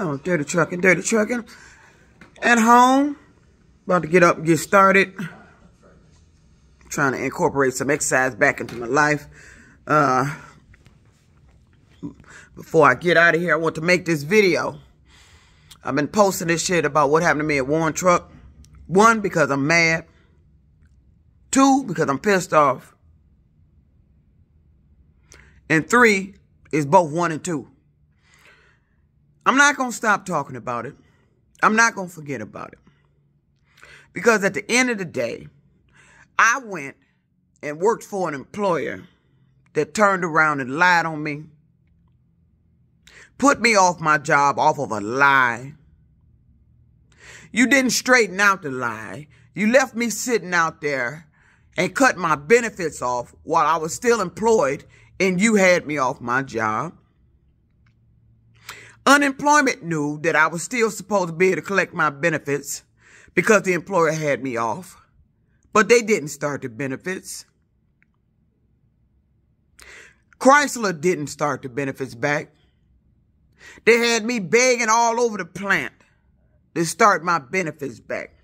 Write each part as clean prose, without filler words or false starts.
Oh, dirty trucking. At home. About to get up and get started. Trying to incorporate some exercise back into my life. Before I get out of here, I want to make this video. I've been posting this shit about what happened to me at Warren Truck. 1, because I'm mad. 2, because I'm pissed off. And 3 is both 1 and 2. I'm not going to stop talking about it. I'm not going to forget about it. Because at the end of the day, I went and worked for an employer that turned around and lied on me. Put me off my job off of a lie. You didn't straighten out the lie. You left me sitting out there and cut my benefits off while I was still employed, and you had me off my job. Unemployment knew that I was still supposed to be able to collect my benefits because the employer had me off, but they didn't start the benefits. Chrysler didn't start the benefits back. They had me begging all over the plant to start my benefits back.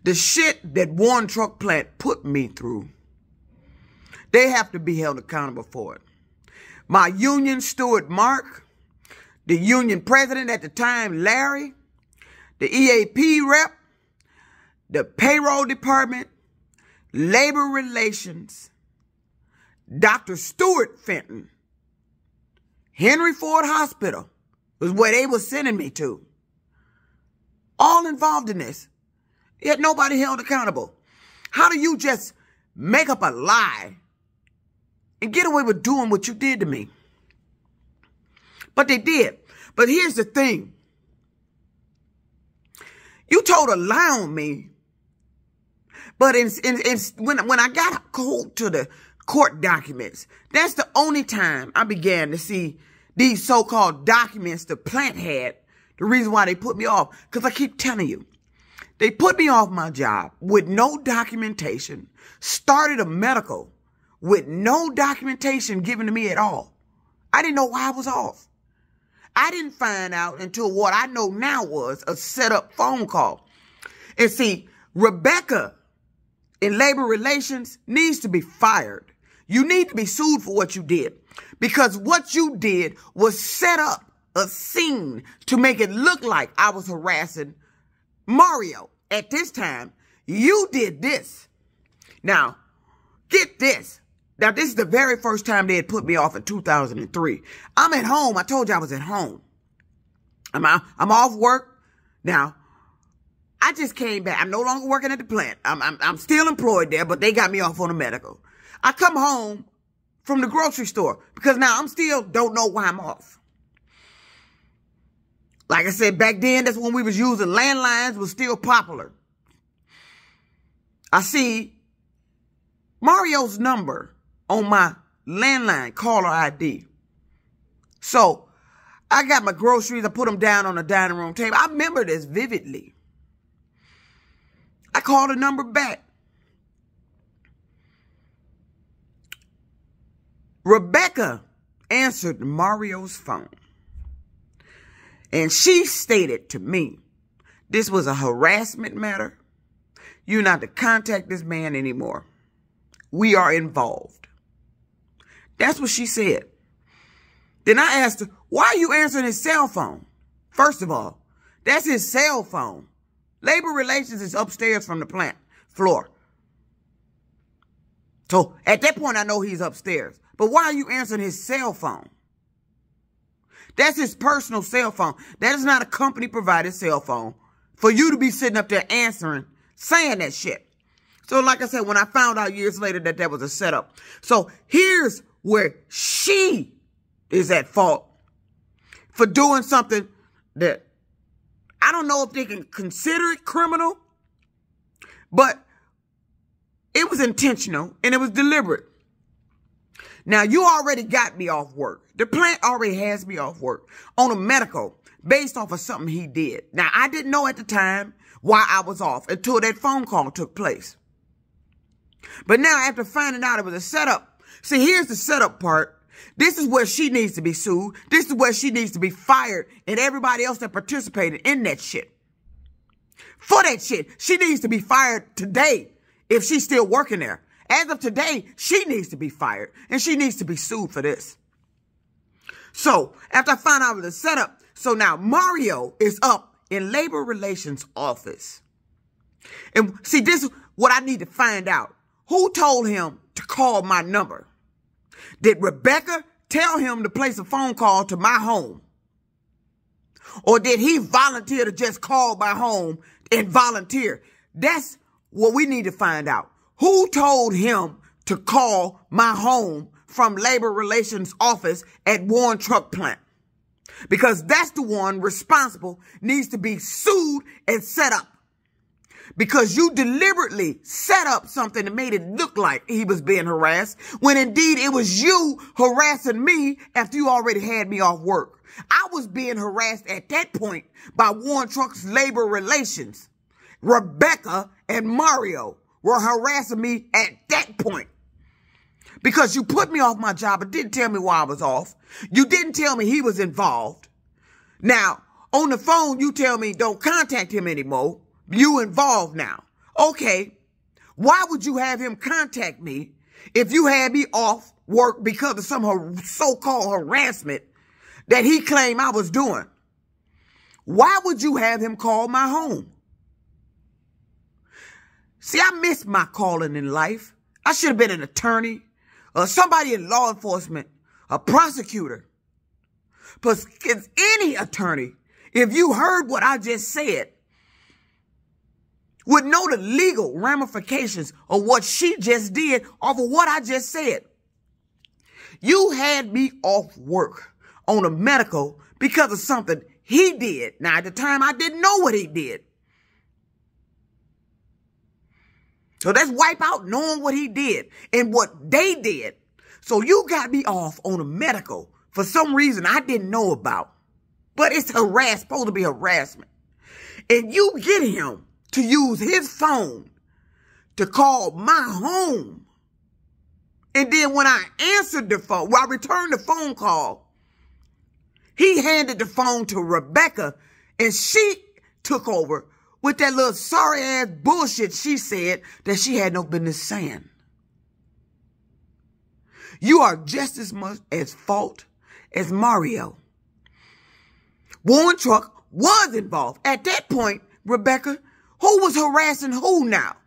The shit that Warren Truck Plant put me through, they have to be held accountable for it. My union steward, Mark, the union president at the time, Larry, the EAP rep, the payroll department, labor relations, Dr. Stuart Fenton, Henry Ford Hospital was where they were sending me to. All involved in this. Yet nobody held accountable. How do you just make up a lie and get away with doing what you did to me? But they did. But here's the thing. You told a lie on me. But when I got hold to the court documents, that's the only time I began to see these so-called documents the plant had. The reason why they put me off. Because I keep telling you, they put me off my job with no documentation, started a medical with no documentation given to me at all. I didn't know why I was off. I didn't find out until what I know now was a set-up phone call. And see, Rebecca in labor relations needs to be fired. You need to be sued for what you did. Because what you did was set up a scene to make it look like I was harassing Mario. At this time, you did this. Now, get this. Now, this is the very first time they had put me off in 2003. I'm at home. I told you I was at home. I'm off work. Now, I just came back. I'm no longer working at the plant. I'm still employed there, but they got me off on a medical. I come home from the grocery store because now I'm still don't know why I'm off. Like I said, back then, that's when we was using landlines, was still popular. I see Mario's number on my landline caller ID. So I got my groceries. I put them down on the dining room table. I remember this vividly. I called the number back. Rebecca answered Mario's phone. And she stated to me, this was a harassment matter. You're not to contact this man anymore. We are involved. That's what she said. Then I asked her, why are you answering his cell phone? First of all, that's his cell phone. Labor relations is upstairs from the plant floor. So at that point, I know he's upstairs. But why are you answering his cell phone? That's his personal cell phone. That is not a company-provided cell phone for you to be sitting up there answering, saying that shit. So like I said, when I found out years later that that was a setup. So here's where she is at fault for doing something that I don't know if they can consider it criminal, but it was intentional and it was deliberate. Now, you already got me off work. The plant already has me off work on a medical based off of something he did. Now, I didn't know at the time why I was off until that phone call took place. But now, after finding out it was a setup, see, here's the setup part. This is where she needs to be sued. This is where she needs to be fired, and everybody else that participated in that shit. For that shit, she needs to be fired today if she's still working there. As of today, she needs to be fired, and she needs to be sued for this. So, after I found out the setup, so now Mario is up in Labor Relations office. And see, this is what I need to find out. Who told him to call my number? Did Rebecca tell him to place a phone call to my home? Or did he volunteer to just call my home and volunteer? That's what we need to find out. Who told him to call my home from Labor Relations office at Warren Truck Plant? Because that's the one responsible, needs to be sued and set up. Because you deliberately set up something that made it look like he was being harassed, when indeed it was you harassing me after you already had me off work. I was being harassed at that point by Warren Truck's Labor Relations. Rebecca and Mario were harassing me at that point. Because you put me off my job and didn't tell me why I was off. You didn't tell me he was involved. Now, on the phone, you tell me don't contact him anymore. You involved now. Okay. Why would you have him contact me if you had me off work because of some so-called harassment that he claimed I was doing? Why would you have him call my home? See, I missed my calling in life. I should have been an attorney or somebody in law enforcement, a prosecutor. Because any attorney, if you heard what I just said, would know the legal ramifications of what she just did off of what I just said. You had me off work on a medical because of something he did. Now, at the time, I didn't know what he did. So let's wipe out knowing what he did and what they did. So you got me off on a medical for some reason I didn't know about. But it's supposed to be harassment. And you get him to use his phone to call my home. And then when I answered the phone, I returned the phone call, he handed the phone to Rebecca and she took over with that little sorry ass bullshit she said that she had no business saying. You are just as much at fault as Mario. Warren Truck was involved. At that point, Rebecca, who was harassing who now?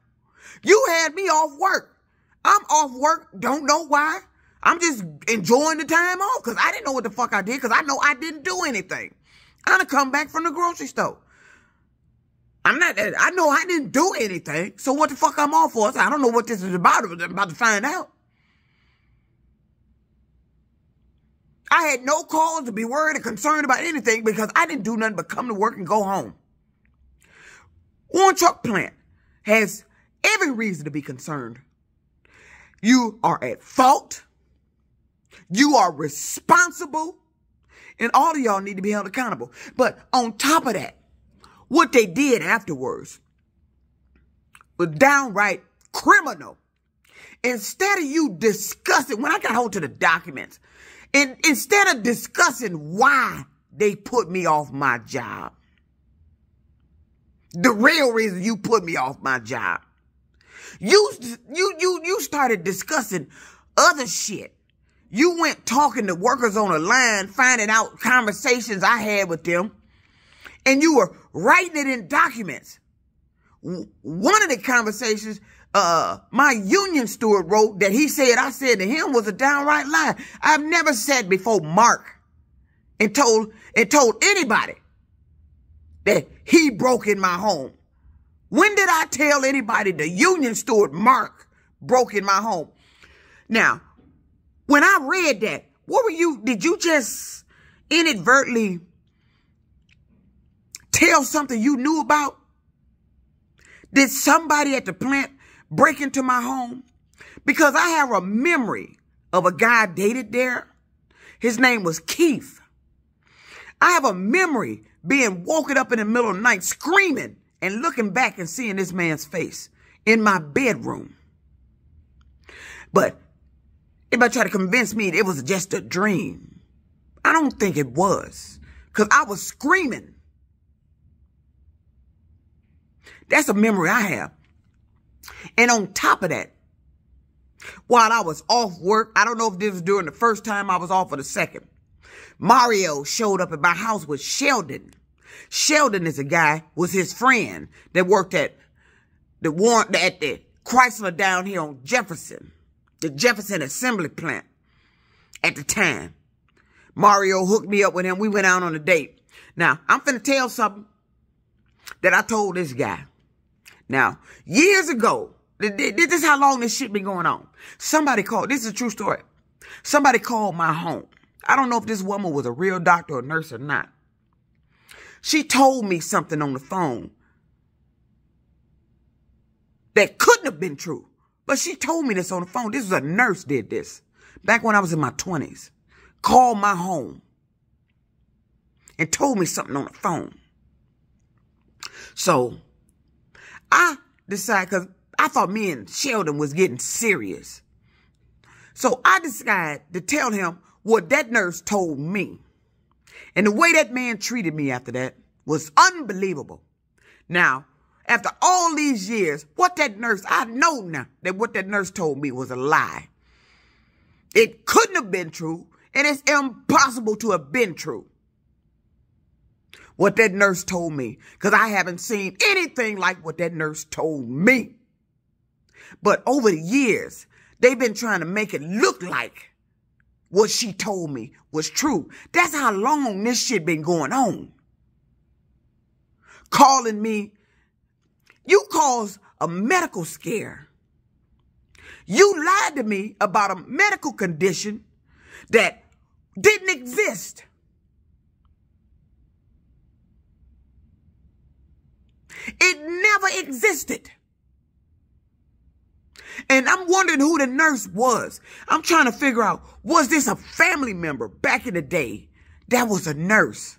You had me off work. I'm off work. Don't know why. I'm just enjoying the time off because I didn't know what the fuck I did because I know I didn't do anything. I done come back from the grocery store. I know I didn't do anything. So what the fuck I'm off for? So I don't know what this is about. I'm about to find out. I had no cause to be worried or concerned about anything because I didn't do nothing but come to work and go home. Warren Truck Plant has every reason to be concerned. You are at fault. You are responsible. And all of y'all need to be held accountable. But on top of that, what they did afterwards was downright criminal. Instead of you discussing, when I got hold to the documents, and instead of discussing why they put me off my job, the real reason you put me off my job, you started discussing other shit. You went talking to workers on the line, finding out conversations I had with them, and you were writing it in documents. One of the conversations my union steward wrote that he said I said to him was a downright lie. I've never said before Mark and told anybody that he broke in my home. When did I tell anybody the union steward Mark broke in my home? Now, when I read that, did you just inadvertently tell something you knew about? Did somebody at the plant break into my home? Because I have a memory of a guy I dated there. His name was Keith. I have a memory being woken up in the middle of the night screaming and looking back and seeing this man's face in my bedroom. But Everybody tried to convince me it was just a dream. I don't think it was, because I was screaming. That's a memory I have. And on top of that, while I was off work, I don't know if this was during the first time I was off or the second, Mario showed up at my house with Sheldon. Sheldon is a guy, was his friend that worked at the Chrysler down here on Jefferson, the Jefferson Assembly Plant at the time. Mario hooked me up with him. We went out on a date. Now, I'm finna tell something that I told this guy. Now, years ago, this is how long this shit been going on. Somebody called, this is a true story. Somebody called my home. I don't know if this woman was a real doctor or nurse or not. She told me something on the phone that couldn't have been true. But she told me this on the phone. This was a nurse did this. Back when I was in my 20s. Called my home. And told me something on the phone. So, I decided, because I thought me and Sheldon was getting serious. So, I decided to tell him what that nurse told me. And the way that man treated me after that was unbelievable. Now, after all these years, I know now that what that nurse told me was a lie. It couldn't have been true, and it's impossible to have been true. What that nurse told me, because I haven't seen anything like what that nurse told me. But over the years, they've been trying to make it look like what she told me was true. That's how long this shit been going on. Calling me, you caused a medical scare. You lied to me about a medical condition that didn't exist. It never existed. And I'm wondering who the nurse was. I'm trying to figure out, was this a family member back in the day that was a nurse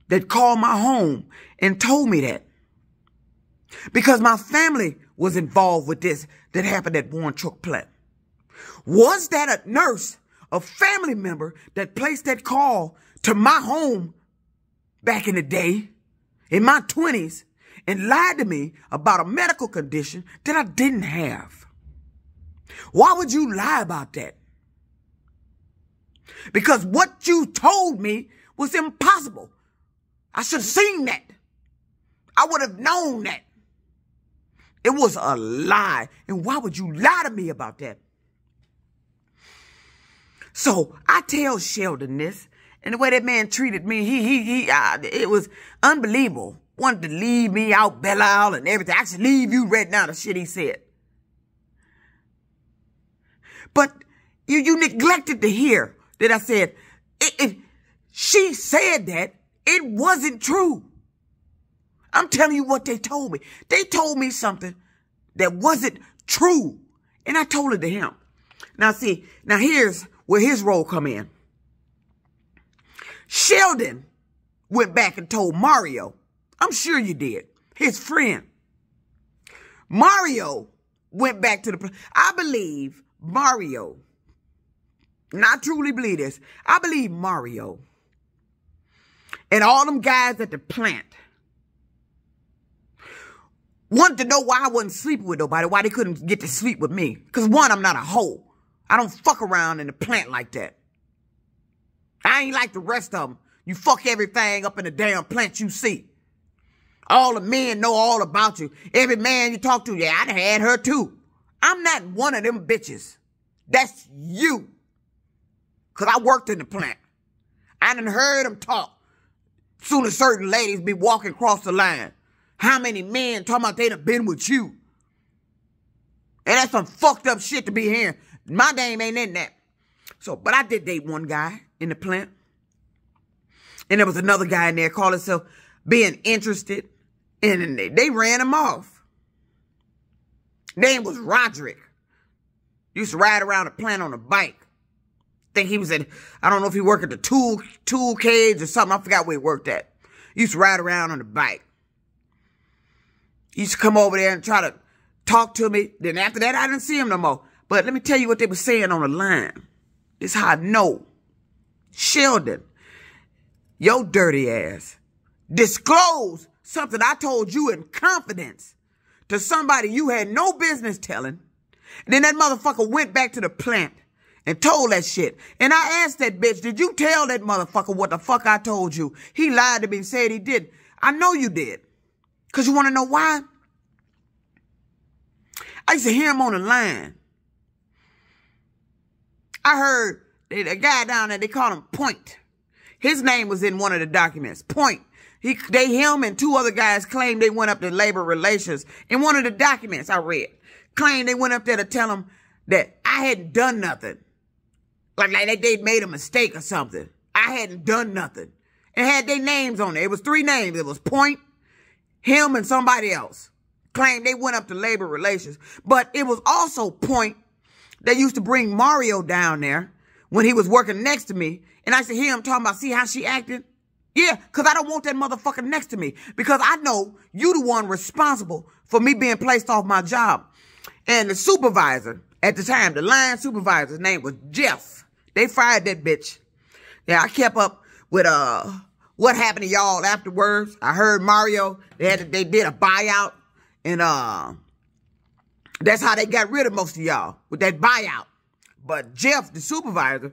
that called my home and told me that? Because my family was involved with this that happened at Warren Truck Plant. Was that a nurse, a family member that placed that call to my home back in the day, in my 20s, and lied to me about a medical condition that I didn't have? Why would you lie about that? Because what you told me was impossible. I should have seen that. I would have known that. It was a lie. And why would you lie to me about that? So I tell Sheldon this, and the way that man treated me, it was unbelievable. Wanted to leave me out Belle and everything. I should leave you right now, the shit he said. But you neglected to hear that I said, she said that it wasn't true. I'm telling you what they told me. They told me something that wasn't true. And I told it to him. Now see, now here's where his role come in. Sheldon went back and told Mario, I'm sure you did, his friend. Mario went back to I believe Mario, and I truly believe this, I believe Mario and all them guys at the plant wanted to know why I wasn't sleeping with nobody, why they couldn't get to sleep with me. Because one, I'm not a hoe. I don't fuck around in the plant like that. I ain't like the rest of them. You fuck everything up in the damn plant you see. All the men know all about you. Every man you talk to, yeah, I done had her too. I'm not one of them bitches. That's you. Because I worked in the plant. I done heard them talk. Soon as certain ladies be walking across the line. How many men talking about they done been with you? And that's some fucked up shit to be hearing. My name ain't in that. So, but I did date one guy in the plant. And there was another guy in there called himself being interested. And they ran him off. Name was Roderick. Used to ride around the plant on a bike. Think he was at, I don't know if he worked at the tool cage or something. I forgot where he worked at. Used to ride around on the bike. He used to come over there and try to talk to me. Then after that, I didn't see him no more. But let me tell you what they were saying on the line. This is how I know. Sheldon, your dirty ass, disclose something I told you in confidence to somebody you had no business telling. And then that motherfucker went back to the plant and told that shit. And I asked that bitch, did you tell that motherfucker what the fuck I told you? He lied to me and said he did. I know you did. Because you want to know why? I used to hear him on the line. I heard a guy down there, they called him Point. His name was in one of the documents. Point. Him and two other guys claimed they went up to labor relations. In one of the documents I read, claimed they went up there to tell him that I hadn't done nothing. Like they made a mistake or something. I hadn't done nothing. It had their names on it. It was 3 names. It was Point, him, and somebody else. Claimed they went up to labor relations. But it was also Point that used to bring Mario down there when he was working next to me. And I used to hear him talking about, see how she acted? Yeah, because I don't want that motherfucker next to me. Because I know you the one responsible for me being placed off my job. And the supervisor at the time, the line supervisor's name was Jeff. They fired that bitch. Yeah, I kept up with what happened to y'all afterwards. I heard Mario, they did a buyout. And that's how they got rid of most of y'all, with that buyout. But Jeff, the supervisor,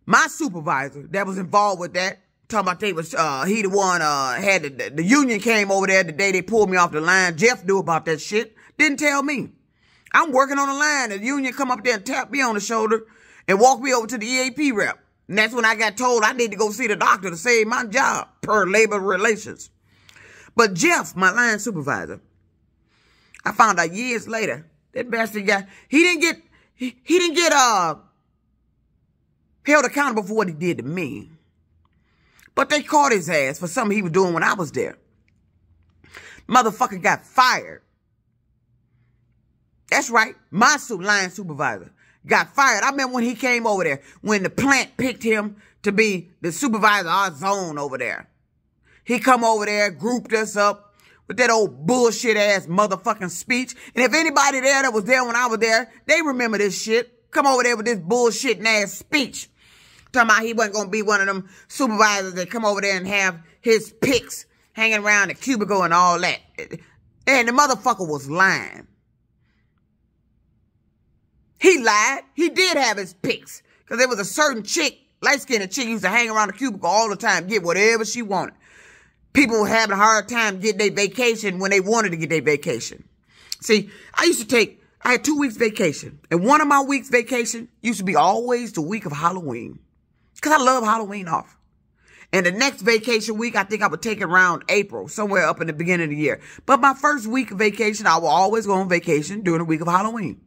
my supervisor that was involved with that, talking about they was, he the one, had the union came over there the day they pulled me off the line. Jeff knew about that shit. Didn't tell me. I'm working on the line. The union come up there and tap me on the shoulder and walk me over to the EAP rep. And that's when I got told I need to go see the doctor to save my job per labor relations. But Jeff, my line supervisor, I found out years later, that bastard guy, he didn't get held accountable for what he did to me. But they caught his ass for something he was doing when I was there. Motherfucker got fired. That's right. My line supervisor got fired. I remember when he came over there, when the plant picked him to be the supervisor of our zone over there. He come over there, grouped us up with that old bullshit ass motherfucking speech. And if anybody there that was there when I was there, they remember this shit. Come over there with this bullshit ass speech. Talking about he wasn't going to be one of them supervisors that come over there and have his picks hanging around the cubicle and all that. And the motherfucker was lying. He lied. He did have his picks. Because there was a certain chick, light-skinned chick, used to hang around the cubicle all the time, get whatever she wanted. People were having a hard time getting their vacation when they wanted to get their vacation. See, I had 2 weeks vacation. And one of my weeks vacation used to be always the week of Halloween. Because I love Halloween off. And the next vacation week, I think I would take it around April, somewhere up in the beginning of the year. But my first week of vacation, I will always go on vacation during the week of Halloween.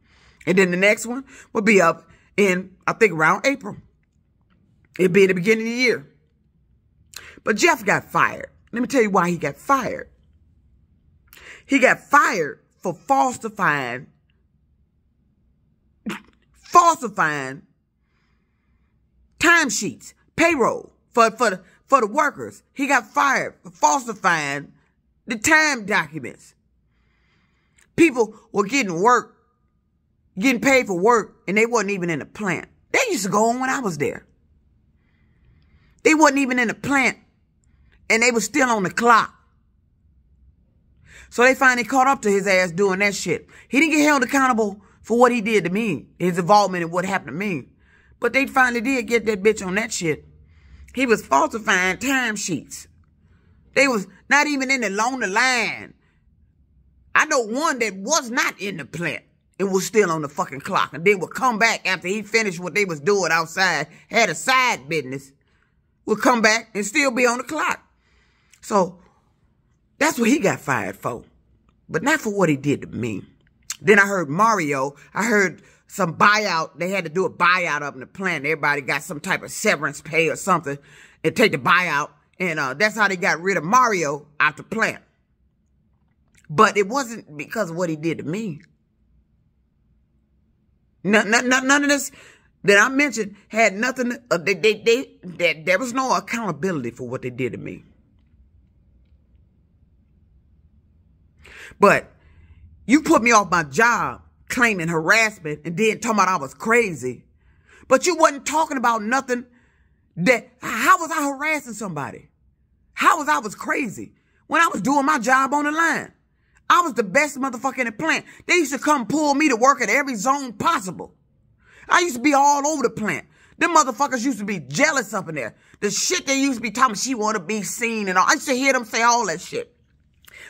And then the next one would be up in, I think, around April. It'd be in the beginning of the year. But Jeff got fired. Let me tell you why he got fired. He got fired for falsifying timesheets, payroll for the workers. He got fired for falsifying the time documents. People were getting paid for work, and they wasn't even in the plant. They used to go on when I was there. They wasn't even in the plant, and they was still on the clock. So they finally caught up to his ass doing that shit. He didn't get held accountable for what he did to me, his involvement in what happened to me. But they finally did get that bitch on that shit. He was falsifying timesheets. They was not even in the line. I know one that was not in the plant. It was still on the fucking clock. And then would come back after he finished what they was doing outside, had a side business, would come back and still be on the clock. So that's what he got fired for. But not for what he did to me. Then I heard Mario. I heard some buyout. They had to do a buyout up in the plant. Everybody got some type of severance pay or something and take the buyout. And that's how they got rid of Mario out the plant. But it wasn't because of what he did to me. None of this that I mentioned had nothing. There was no accountability for what they did to me. But you put me off my job claiming harassment and then talking about I was crazy. But you wasn't talking about nothing how was I harassing somebody? How was I crazy when I was doing my job on the line? I was the best motherfucker in the plant. They used to come pull me to work at every zone possible. I used to be all over the plant. Them motherfuckers used to be jealous up in there. The shit they used to be talking, she want to be seen and all. I used to hear them say all that shit.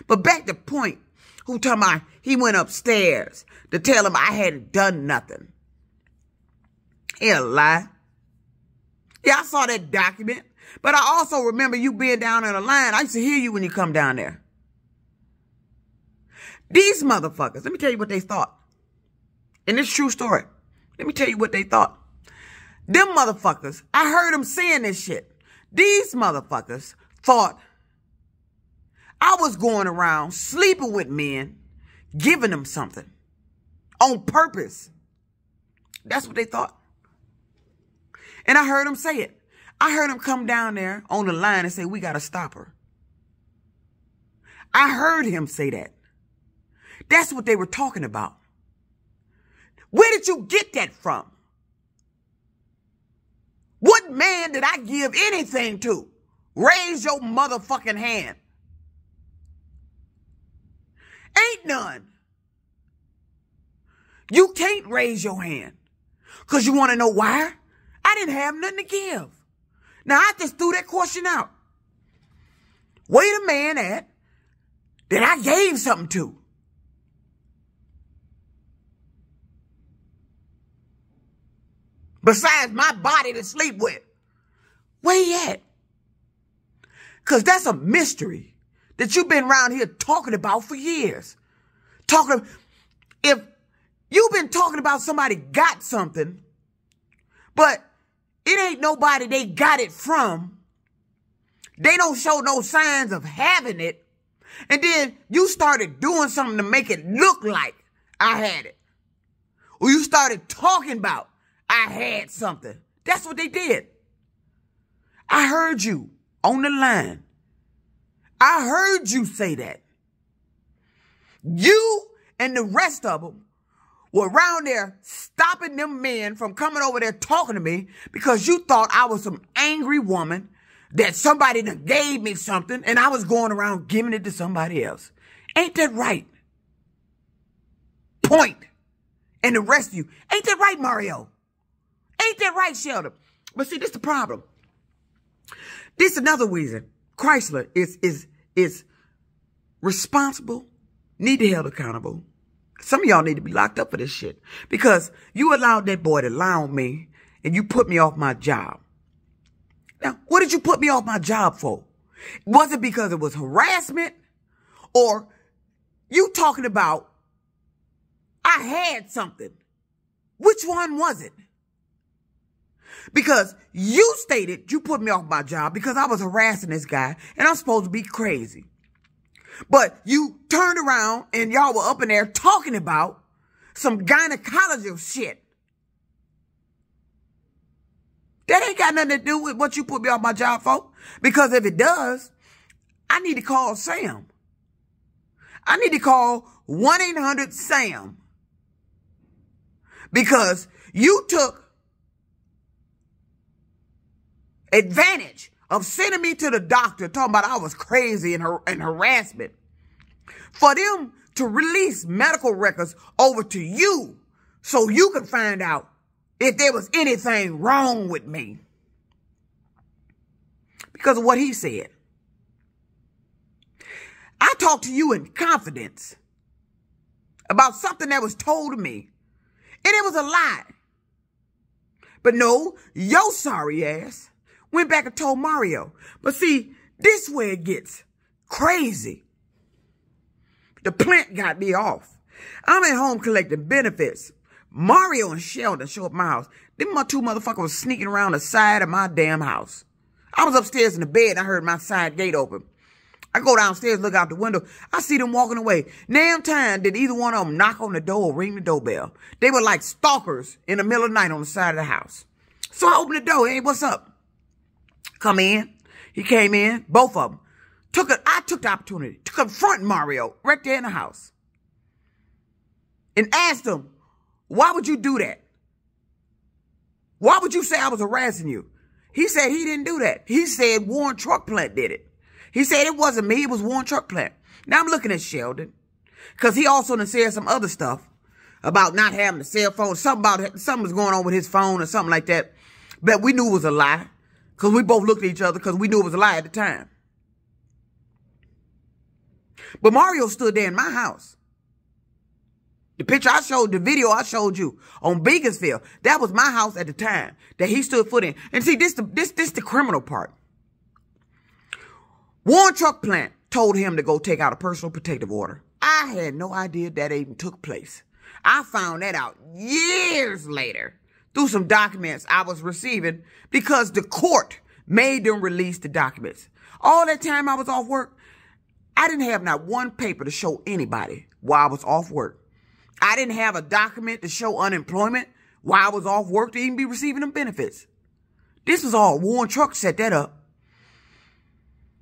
But back to point, who talking about he went upstairs to tell him I hadn't done nothing. He a lie. Yeah, I saw that document. But I also remember you being down in the line. I used to hear you when you come down there. These motherfuckers, let me tell you what they thought. And it's a true story. Let me tell you what they thought. Them motherfuckers, I heard them saying this shit. These motherfuckers thought I was going around sleeping with men, giving them something on purpose. That's what they thought. And I heard them say it. I heard them come down there on the line and say, we got to stop her. I heard him say that. That's what they were talking about. Where did you get that from? What man did I give anything to? Raise your motherfucking hand. Ain't none. You can't raise your hand. Because you want to know why? I didn't have nothing to give. Now, I just threw that question out. Wait a man at that I gave something to. Besides my body to sleep with. Where you at? Because that's a mystery that you've been around here talking about for years. If you've been talking about somebody got something, but it ain't nobody they got it from, they don't show no signs of having it, and then you started doing something to make it look like I had it, or you started talking about I had something. That's what they did. I heard you on the line. I heard you say that. You and the rest of them were around there stopping them men from coming over there talking to me because you thought I was some angry woman that somebody that gave me something and I was going around giving it to somebody else. Ain't that right? Point. And the rest of you. Ain't that right, Mario? Ain't that right, Sheldon? But see, this is the problem. This is another reason Chrysler is responsible, need to be held accountable. Some of y'all need to be locked up for this shit because you allowed that boy to lie on me and you put me off my job. Now, what did you put me off my job for? Was it because it was harassment or you talking about I had something? Which one was it? Because you stated you put me off my job because I was harassing this guy and I'm supposed to be crazy. But you turned around and y'all were up in there talking about some gynecologist shit. That ain't got nothing to do with what you put me off my job for. Because if it does, I need to call Sam. I need to call 1-800-SAM. Because you took advantage of sending me to the doctor talking about I was crazy and harassment for them to release medical records over to you so you can find out if there was anything wrong with me because of what he said. I talked to you in confidence about something that was told to me and it was a lie. But no, your sorry ass went back and told Mario. But see, this way it gets crazy. The plant got me off. I'm at home collecting benefits. Mario and Sheldon show up at my house. Them two motherfuckers was sneaking around the side of my damn house. I was upstairs in the bed and I heard my side gate open. I go downstairs, look out the window. I see them walking away. Damn time did either one of them knock on the door or ring the doorbell. They were like stalkers in the middle of the night on the side of the house. So I opened the door. Hey, what's up? Come in. He came in. Both of them. I took the opportunity to confront Mario right there in the house. And asked him, why would you do that? Why would you say I was harassing you? He said he didn't do that. He said Warren Truck Plant did it. He said it wasn't me. It was Warren Truck Plant. Now I'm looking at Sheldon because he also done said some other stuff about not having a cell phone. Something was going on with his phone or something like that. But we knew it was a lie because we both looked at each other because we knew it was a lie at the time. But Mario stood there in my house. The picture I showed, the video I showed you on Beaconsfield, that was my house at the time that he stood foot in. And see, this the criminal part. Warren Truck Plant told him to go take out a personal protective order. I had no idea that even took place. I found that out years later through some documents I was receiving because the court made them release the documents. All that time I was off work, I didn't have not one paper to show anybody while I was off work. I didn't have a document to show unemployment while I was off work to even be receiving them benefits. This was all Warren Truck set that up.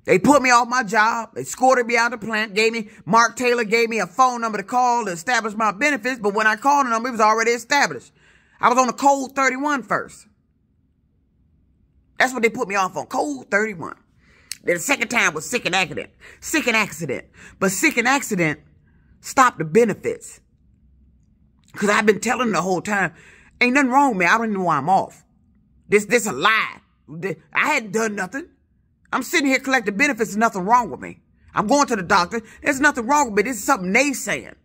They put me off my job. They escorted me out of the plant. Mark Taylor gave me a phone number to call to establish my benefits. But when I called the number, it was already established. I was on the code 31 first. That's what they put me off on, code 31. Then the second time was sick and accident. Sick and accident. But sick and accident stopped the benefits. Because I've been telling them the whole time, ain't nothing wrong with me. I don't even know why I'm off. This a lie. I hadn't done nothing. I'm sitting here collecting benefits. There's nothing wrong with me. I'm going to the doctor. There's nothing wrong with me. This is something they saying.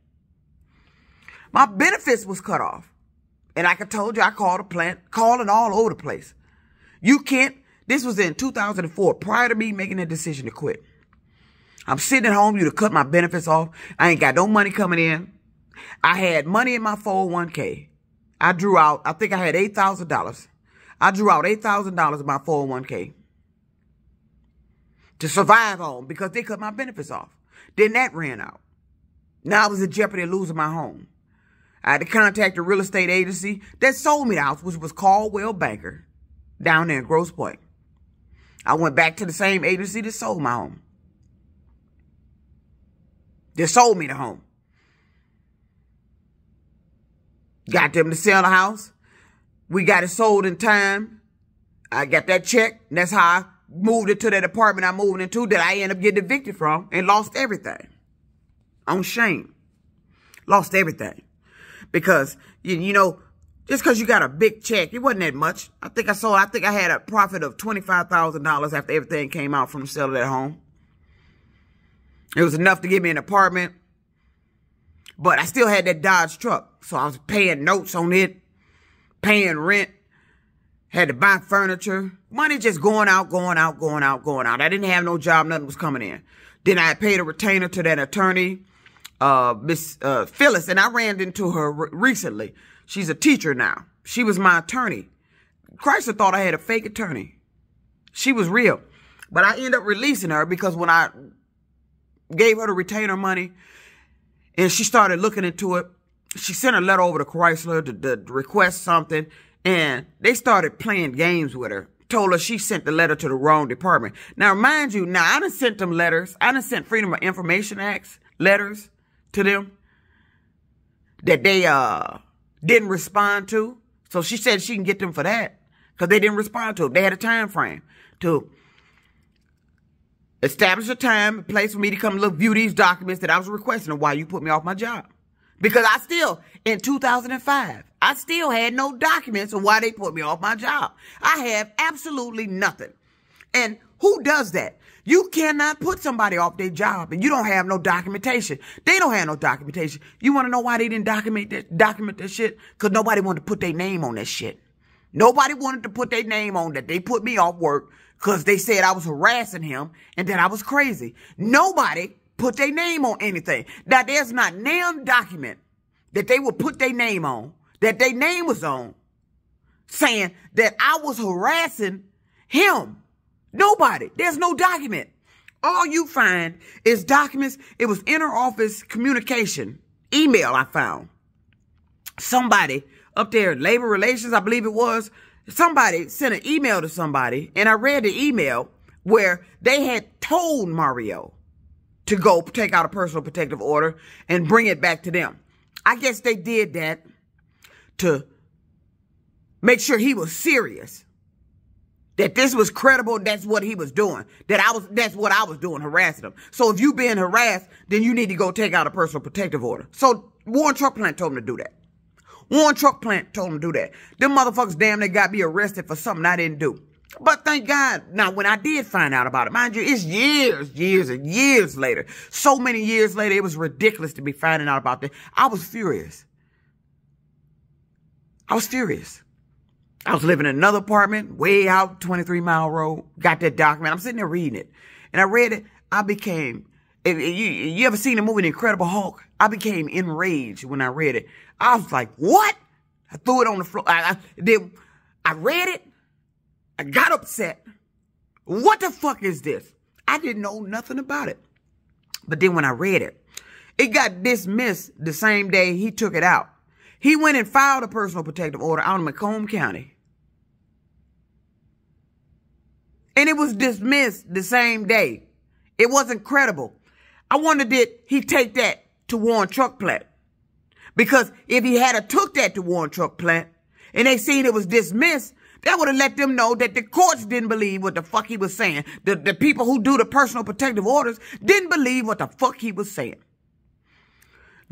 My benefits was cut off. And like I told you, I called the plant, calling all over the place. You can't. This was in 2004, prior to me making a decision to quit. I'm sitting at home. You to cut my benefits off. I ain't got no money coming in. I had money in my 401k. I drew out, I think I had $8,000. I drew out $8,000 in my 401k to survive on because they cut my benefits off. Then that ran out. Now I was in jeopardy of losing my home. I had to contact a real estate agency that sold me the house, which was Caldwell Banker down there in Grosse Pointe. I went back to the same agency that sold my home. They sold me the home. Got them to sell the house. We got it sold in time. I got that check. And that's how I moved it to that apartment I moved into that I ended up getting evicted from and lost everything. On shame. Lost everything. Because, you know, just because you got a big check, it wasn't that much. I think I had a profit of $25,000 after everything came out from the sale of that home. It was enough to give me an apartment. But I still had that Dodge truck. So I was paying notes on it, paying rent, had to buy furniture. Money just going out, going out, going out, going out. I didn't have no job. Nothing was coming in. Then I paid a retainer to that attorney, Miss Phyllis, and I ran into her recently. She's a teacher now. She was my attorney. Chrysler thought I had a fake attorney. She was real. But I ended up releasing her because when I gave her the retainer money, and she started looking into it, she sent a letter over to Chrysler to request something, and they started playing games with her. Told her she sent the letter to the wrong department. Now, mind you, I done sent them letters. I done sent Freedom of Information Act letters to them that they didn't respond to. So she said she can get them for that because they didn't respond to it. They had a time frame to establish a time and place for me to come look, view these documents that I was requesting while you put me off my job. Because I still, in 2005, I still had no documents of why they put me off my job. I have absolutely nothing. And who does that? You cannot put somebody off their job and you don't have no documentation. They don't have no documentation. You want to know why they didn't document that shit? Because nobody wanted to put their name on that shit. Nobody wanted to put their name on that they put me off work because they said I was harassing him and that I was crazy. Nobody put their name on anything. Now, there's not a damn document that they would put their name on, that their name was on, saying that I was harassing him. Nobody. There's no document. All you find is documents. It was inter-office communication. Email I found. Somebody up there in labor relations, I believe it was, somebody sent an email to somebody, and I read the email where they had told Mario to go take out a personal protective order and bring it back to them. I guess they did that to make sure he was serious. That this was credible, that's what he was doing. That's what I was doing, harassing him. So if you being harassed, then you need to go take out a personal protective order. So Warren Truck Plant told him to do that. Warren Truck Plant told him to do that. Them motherfuckers damn near got me arrested for something I didn't do. But thank God, now when I did find out about it, mind you, it's years and years later. So many years later, it was ridiculous to be finding out about this. I was furious. I was living in another apartment, way out, 23 Mile Road. Got that document. I'm sitting there reading it. And I read it. I became, you ever seen the movie The Incredible Hulk? I became enraged when I read it. I was like, what? I threw it on the floor. I read it. I got upset. What the fuck is this? I didn't know nothing about it. But then when I read it, it got dismissed the same day he took it out. He went and filed a personal protective order out in Macomb County. And it was dismissed the same day. It wasn't credible. I wonder, did he take that to Warren Truck Plant? Because if he had took that to Warren Truck Plant and they seen it was dismissed, that would have let them know that the courts didn't believe what the fuck he was saying. The people who do the personal protective orders didn't believe what the fuck he was saying.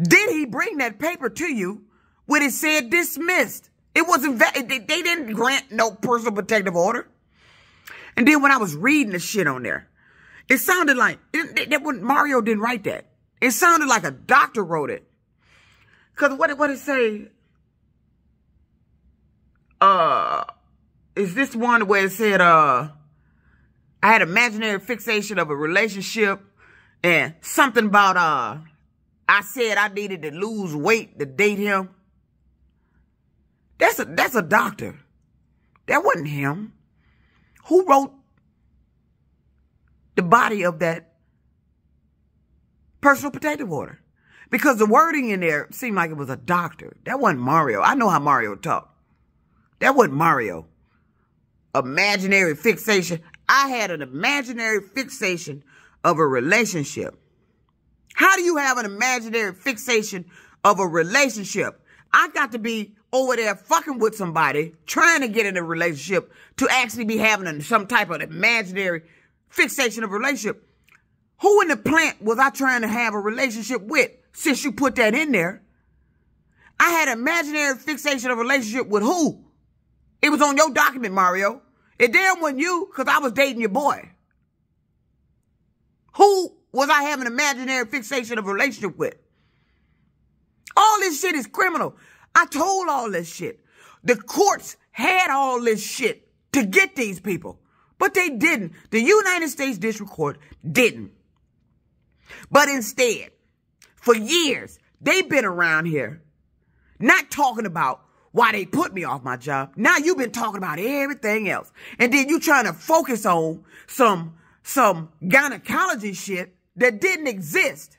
Did he bring that paper to you when it said dismissed? It wasn't, they didn't grant no personal protective order. And then when I was reading the shit on there, it sounded like, Mario didn't write that. It sounded like a doctor wrote it. Because what did it say? Is this one where it said, I had imaginary fixation of a relationship and something about, I said I needed to lose weight to date him. That's a doctor. That wasn't him. Who wrote the body of that personal protective order? Because the wording in there seemed like it was a doctor. That wasn't Mario. I know how Mario talked. That wasn't Mario. Imaginary fixation. I had an imaginary fixation of a relationship. How do you have an imaginary fixation of a relationship? I got to be over there fucking with somebody, trying to get in a relationship, to actually be having some type of imaginary fixation of a relationship. Who in the plant was I trying to have a relationship with, since you put that in there? I had an imaginary fixation of a relationship with who? It was on your document, Mario. It damn wasn't you, because I was dating your boy. Who was I having an imaginary fixation of a relationship with? All this shit is criminal. I told all this shit. The courts had all this shit to get these people, but they didn't. The United States District Court didn't. But instead, for years, they've been around here not talking about why they put me off my job. Now you've been talking about everything else. And then you trying to focus on some gynecology shit that didn't exist.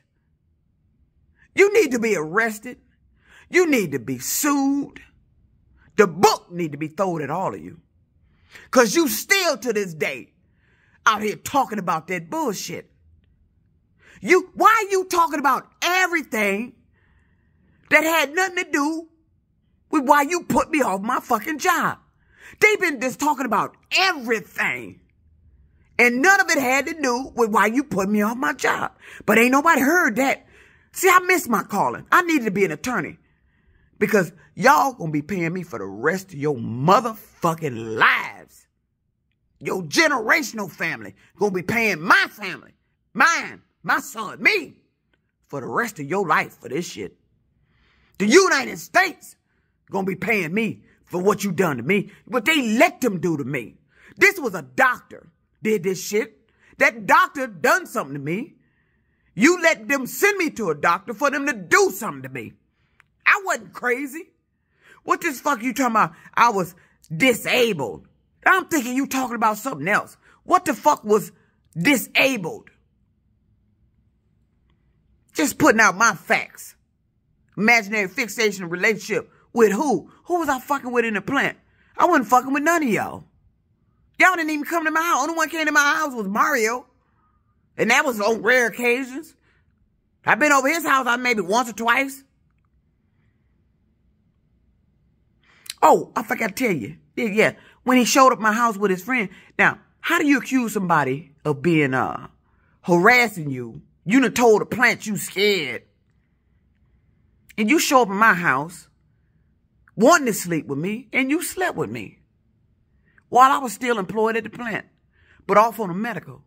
You need to be arrested. You need to be sued. The book need to be thrown at all of you. Because you still to this day out here talking about that bullshit. Why are you talking about everything that had nothing to do with why you put me off my fucking job? They've been just talking about everything. And none of it had to do with why you put me off my job. But ain't nobody heard that. See, I missed my calling. I needed to be an attorney. Because y'all gonna be paying me for the rest of your motherfucking lives. Your generational family gonna be paying my family, mine, my son, me, for the rest of your life for this shit. The United States gonna be paying me for what you done to me, what they let them do to me. This was a doctor did this shit. That doctor done something to me. You let them send me to a doctor for them to do something to me. I wasn't crazy. What this fuck you talking about? I was disabled. I'm thinking you talking about something else. What the fuck was disabled? Just putting out my facts. Imaginary fixation relationship with who? Who was I fucking with in the plant? I wasn't fucking with none of y'all. Y'all didn't even come to my house. Only one came to my house was Mario. And that was on rare occasions. I've been over his house maybe once or twice. Oh, I forgot to tell you. Yeah, when he showed up at my house with his friend. Now, how do you accuse somebody of being harassing you? You done told the plant you scared. And you show up at my house wanting to sleep with me, and you slept with me while I was still employed at the plant, but off on a medical.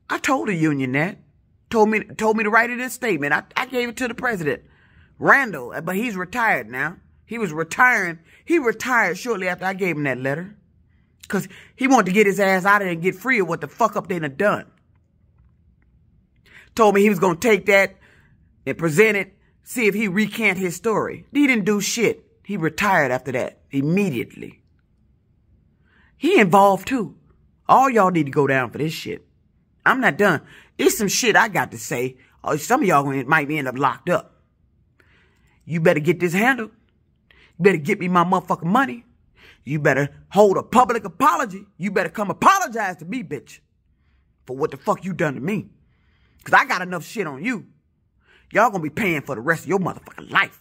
I told the union that. Told me to write it in a statement. I gave it to the president, Randall, but he's retired now. He was retiring. He retired shortly after I gave him that letter because he wanted to get his ass out of there and get free of what the fuck up they done done. Told me he was going to take that and present it, see if he recant his story. He didn't do shit. He retired after that immediately. He involved too. All y'all need to go down for this shit. I'm not done. It's some shit I got to say. Or some of y'all might end up locked up. You better get this handled. You better get me my motherfucking money. You better hold a public apology. You better come apologize to me, bitch, for what the fuck you done to me. Because I got enough shit on you. Y'all gonna be paying for the rest of your motherfucking life.